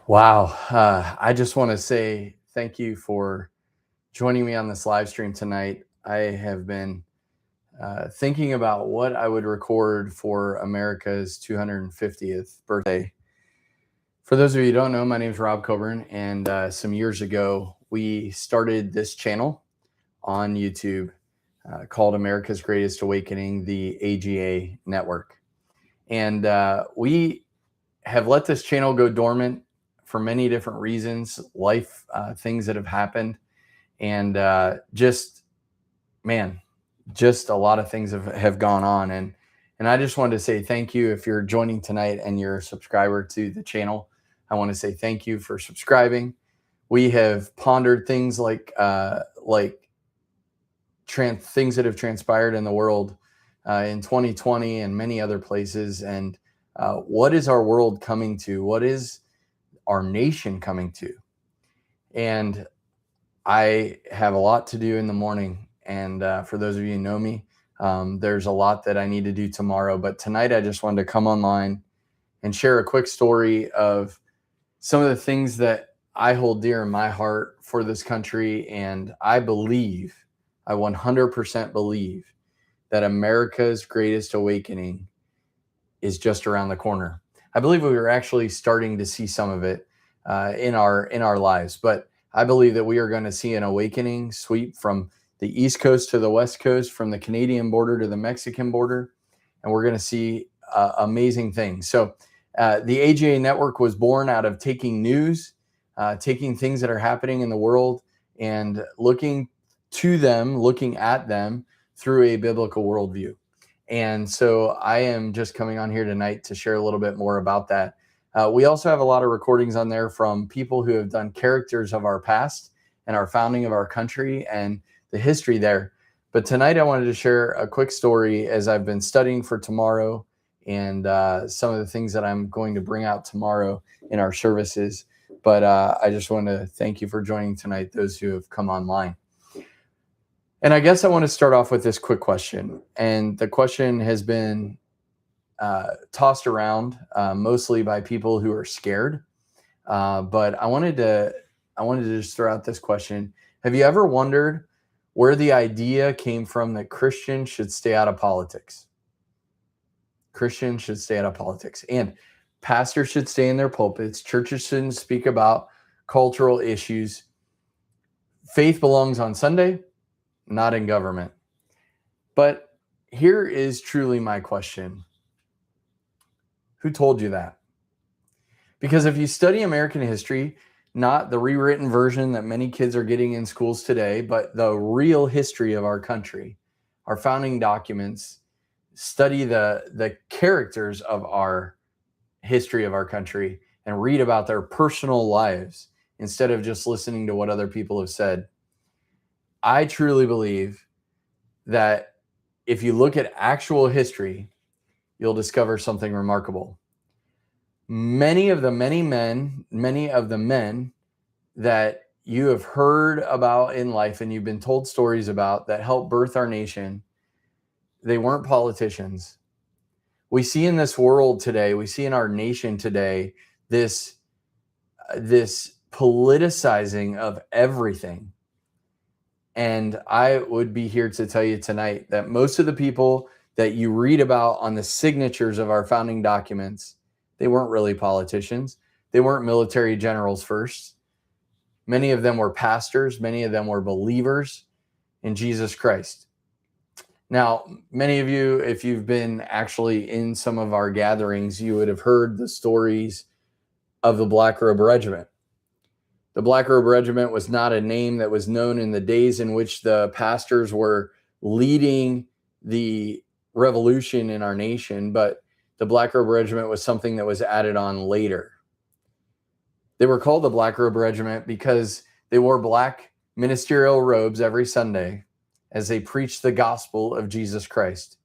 Wow. I just want to say thank you for joining me on this live stream tonight. I have been thinking about what I would record for America's 250th birthday. For those of you who don't know, my name is Rob Coburn, and some years ago, we started this channel on YouTube called America's Greatest Awakening, the AGA Network. And we have let this channel go dormant for many different reasons, life things that have happened, and man, just a lot of things have gone on. And I just wanted to say thank you if you're joining tonight and you're a subscriber to the channel. I want to say thank you for subscribing. We have pondered things like things that have transpired in the world in 2020 and many other places, and what is our world coming to? What is our nation coming to? And I have a lot to do in the morning. And for those of you who know me, there's a lot that I need to do tomorrow. But tonight, I just wanted to come online and share a quick story of some of the things that I hold dear in my heart for this country. And I 100% believe that America's greatest awakening is just around the corner. I believe we are actually starting to see some of it in our lives, but I believe that we are going to see an awakening sweep from the East Coast to the West Coast, from the Canadian border to the Mexican border, and we're going to see amazing things. So the AGA Network was born out of taking news, taking things that are happening in the world, and looking at them through a biblical worldview. And so I am just coming on here tonight to share a little bit more about that. We also have a lot of recordings on there from people who have done characters of our past and our founding of our country and the history there. But tonight I wanted to share a quick story as I've been studying for tomorrow and some of the things that I'm going to bring out tomorrow in our services. But I just want to thank you for joining tonight, those who have come online. And I guess I want to start off with this quick question. And the question has been tossed around mostly by people who are scared. But I wanted to just throw out this question. Have you ever wondered where the idea came from that Christians should stay out of politics? Christians should stay out of politics. And pastors should stay in their pulpits. Churches shouldn't speak about cultural issues. Faith belongs on Sunday, not in government. But here is truly my question. Who told you that? Because if you study American history, not the rewritten version that many kids are getting in schools today, but the real history of our country, our founding documents, study the characters of our history of our country and read about their personal lives instead of just listening to what other people have said. I truly believe that if you look at actual history, you'll discover something remarkable. Many of the men that you have heard about in life and you've been told stories about that helped birth our nation, they weren't politicians. We see in this world today, we see in our nation today, this politicizing of everything. And I would be here to tell you tonight that most of the people that you read about on the signatures of our founding documents, they weren't really politicians. They weren't military generals first. Many of them were pastors. Many of them were believers in Jesus Christ. Now, many of you, if you've been actually in some of our gatherings, you would have heard the stories of the Black Robe Regiment. The Black Robe Regiment was not a name that was known in the days in which the pastors were leading the revolution in our nation, but the Black Robe Regiment was something that was added on later. They were called the Black Robe Regiment because they wore black ministerial robes every Sunday as they preached the gospel of Jesus Christ.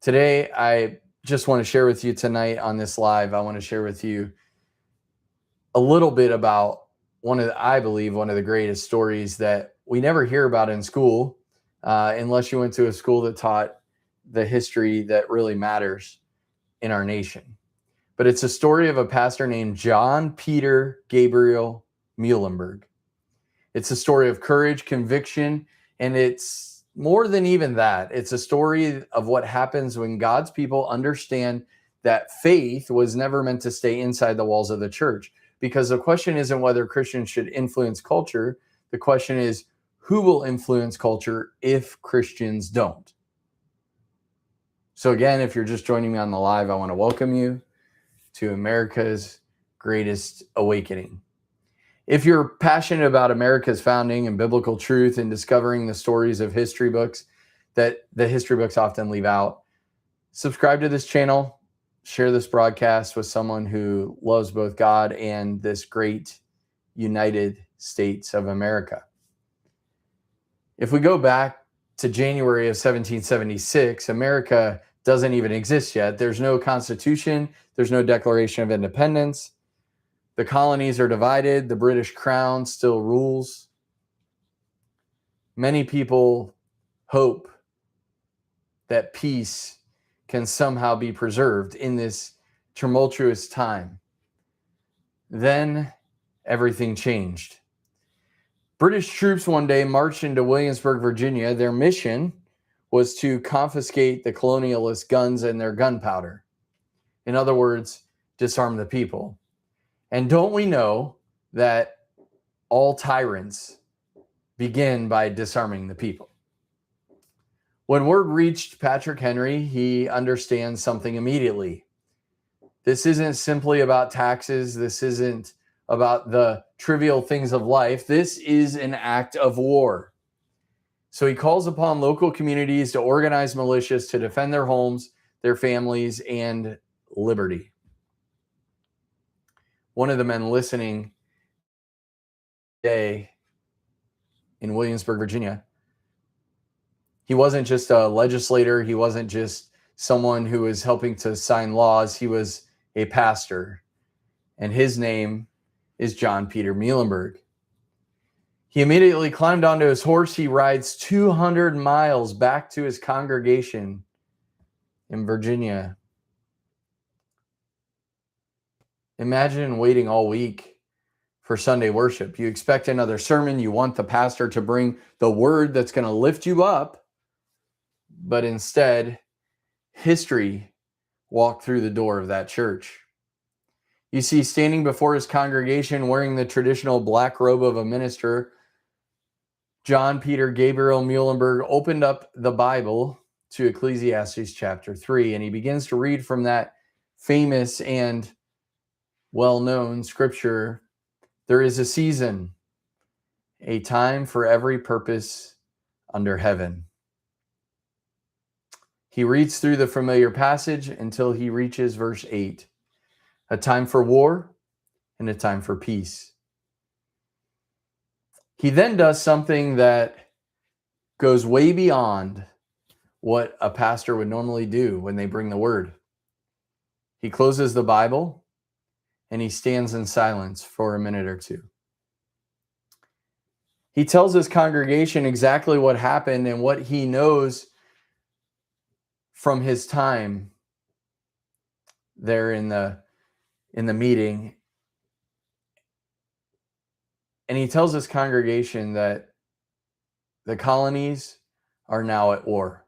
Today, I just want to share with you tonight on this live, I want to share with you a little bit about I believe one of the greatest stories that we never hear about in school, unless you went to a school that taught the history that really matters in our nation. but it's a story of a pastor named John Peter Gabriel Muhlenberg. It's a story of courage, conviction, and it's more than even that. It's a story of what happens when God's people understand that faith was never meant to stay inside the walls of the church. Because the question isn't whether Christians should influence culture. The question is, who will influence culture if Christians don't? So again, if you're just joining me on the live, I want to welcome you to America's Greatest Awakening. If you're passionate about America's founding and biblical truth and discovering the stories of history books that the history books often leave out, subscribe to this channel, share this broadcast with someone who loves both God and this great United States of America. If we go back to January of 1776, America doesn't even exist yet. There's no Constitution. There's no Declaration of Independence. The colonies are divided. The British Crown still rules. Many people hope that peace can somehow be preserved in this tumultuous time. Then everything changed. British troops one day marched into Williamsburg, Virginia. Their mission was to confiscate the colonialist guns and their gunpowder. In other words, disarm the people. And don't we know that all tyrants begin by disarming the people? When word reached Patrick Henry, he understands something immediately. This isn't simply about taxes. This isn't about the trivial things of life. This is an act of war. So he calls upon local communities to organize militias to defend their homes, their families, and liberty. One of the men listening today in Williamsburg, Virginia, he wasn't just a legislator. He wasn't just someone who was helping to sign laws. He was a pastor, and his name is John Peter Muhlenberg. He immediately climbed onto his horse. He rides 200 miles back to his congregation in Virginia. Imagine waiting all week for Sunday worship. You expect another sermon. You want the pastor to bring the word that's going to lift you up. But instead, history walked through the door of that church. You see, standing before his congregation wearing the traditional black robe of a minister, John Peter Gabriel Muhlenberg opened up the Bible to Ecclesiastes chapter 3, and he begins to read from that famous and well-known scripture. There is a season, a time for every purpose under heaven. He reads through the familiar passage until he reaches verse 8. A time for war and a time for peace. He then does something that goes way beyond what a pastor would normally do when they bring the word. He closes the Bible and he stands in silence for a minute or two. He tells his congregation exactly what happened and what he knows from his time there in the meeting. And he tells his congregation that the colonies are now at war.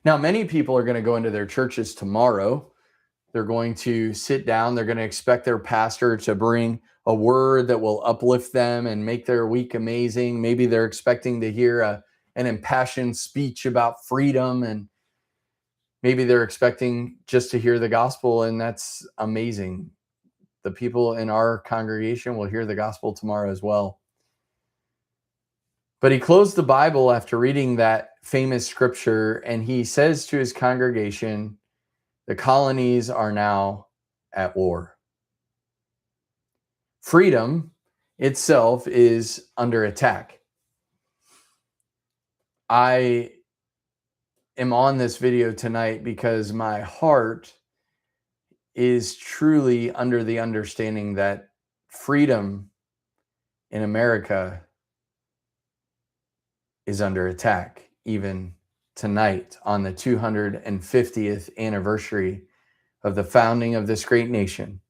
Now, many people are going to go into their churches tomorrow. They're going to sit down. They're going to expect their pastor to bring a word that will uplift them and make their week amazing. Maybe they're expecting to hear an impassioned speech about freedom, and maybe they're expecting just to hear the gospel, and that's amazing. The people in our congregation will hear the gospel tomorrow as well. But he closed the Bible after reading that famous scripture, and he says to his congregation, the colonies are now at war. Freedom itself is under attack. I am on this video tonight because my heart is truly under the understanding that freedom in America is under attack, even tonight on the 250th anniversary of the founding of this great nation.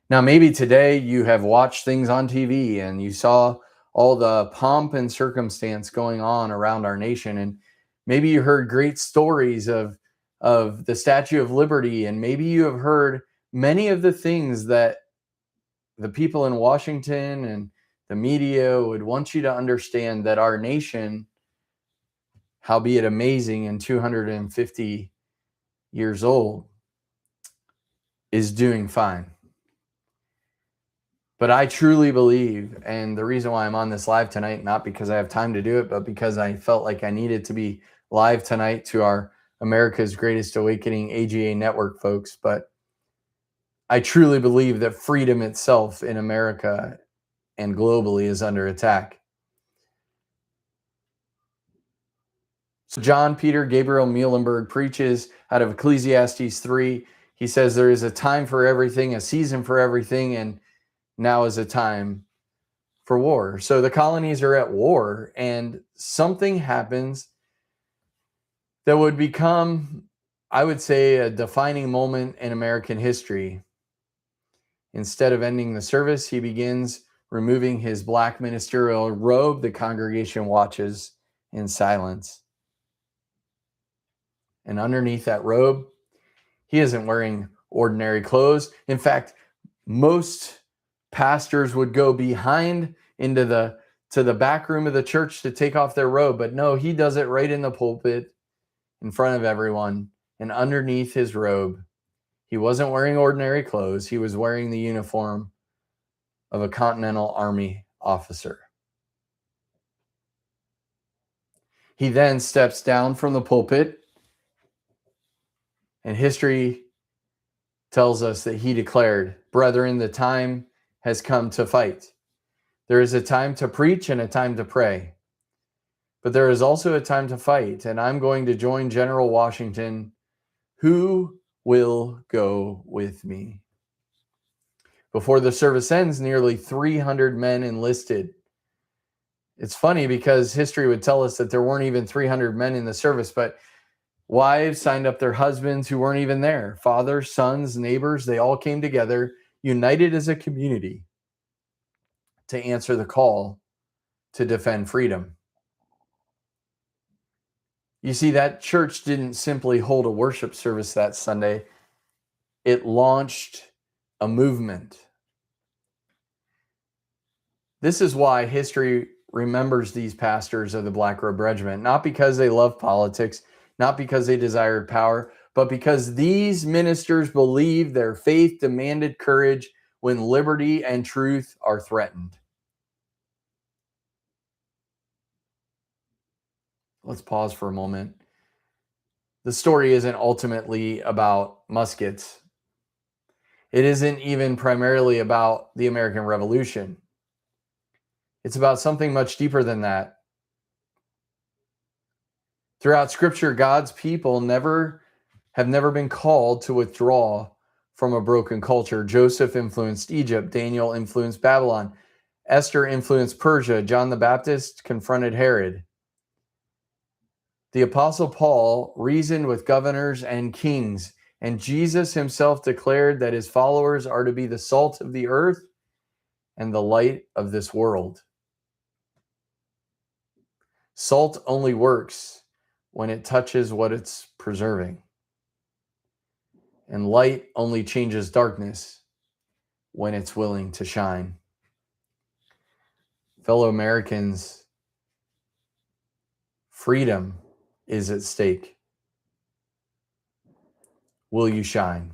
Now, maybe today you have watched things on TV and you saw all the pomp and circumstance going on around our nation. And maybe you heard great stories of the Statue of Liberty. And maybe you have heard many of the things that the people in Washington and the media would want you to understand, that our nation, howbeit amazing and 250 years old, is doing fine. But I truly believe, and the reason why I'm on this live tonight, not because I have time to do it, but because I felt like I needed to be live tonight to our America's Greatest Awakening AGA network folks. But I truly believe that freedom itself in America and globally is under attack. So John Peter Gabriel Muhlenberg preaches out of Ecclesiastes 3. He says there is a time for everything, a season for everything, and now is a time for war. So the colonies are at war, and something happens that would become, I would say, a defining moment in American history. Instead of ending the service, he begins removing his black ministerial robe. The congregation watches in silence. And underneath that robe, he isn't wearing ordinary clothes. In fact, most pastors would go behind into the back room of the church to take off their robe, but no, he does it right in the pulpit in front of everyone. And underneath his robe, he wasn't wearing ordinary clothes. He was wearing the uniform of a Continental Army officer. He then steps down from the pulpit, and history tells us that he declared, "Brethren, the time has come to fight. There is a time to preach and a time to pray. But there is also a time to fight, and I'm going to join General Washington. Who will go with me?" Before the service ends, nearly 300 men enlisted. It's funny because history would tell us that there weren't even 300 men in the service, but wives signed up their husbands who weren't even there. Fathers, sons, neighbors, they all came together, united as a community, to answer the call to defend freedom. You see, that church didn't simply hold a worship service that Sunday. It launched a movement. This is why history remembers these pastors of the Black Robe Regiment, not because they loved politics, not because they desired power, but because these ministers believed their faith demanded courage when liberty and truth are threatened. Let's pause for a moment. The story isn't ultimately about muskets. It isn't even primarily about the American Revolution. It's about something much deeper than that. Throughout Scripture, God's people have never been called to withdraw from a broken culture. Joseph influenced Egypt. Daniel influenced Babylon. Esther influenced Persia. John the Baptist confronted Herod. The Apostle Paul reasoned with governors and kings, and Jesus himself declared that his followers are to be the salt of the earth and the light of this world. Salt only works when it touches what it's preserving. And light only changes darkness when it's willing to shine. Fellow Americans, freedom is at stake. Will you shine?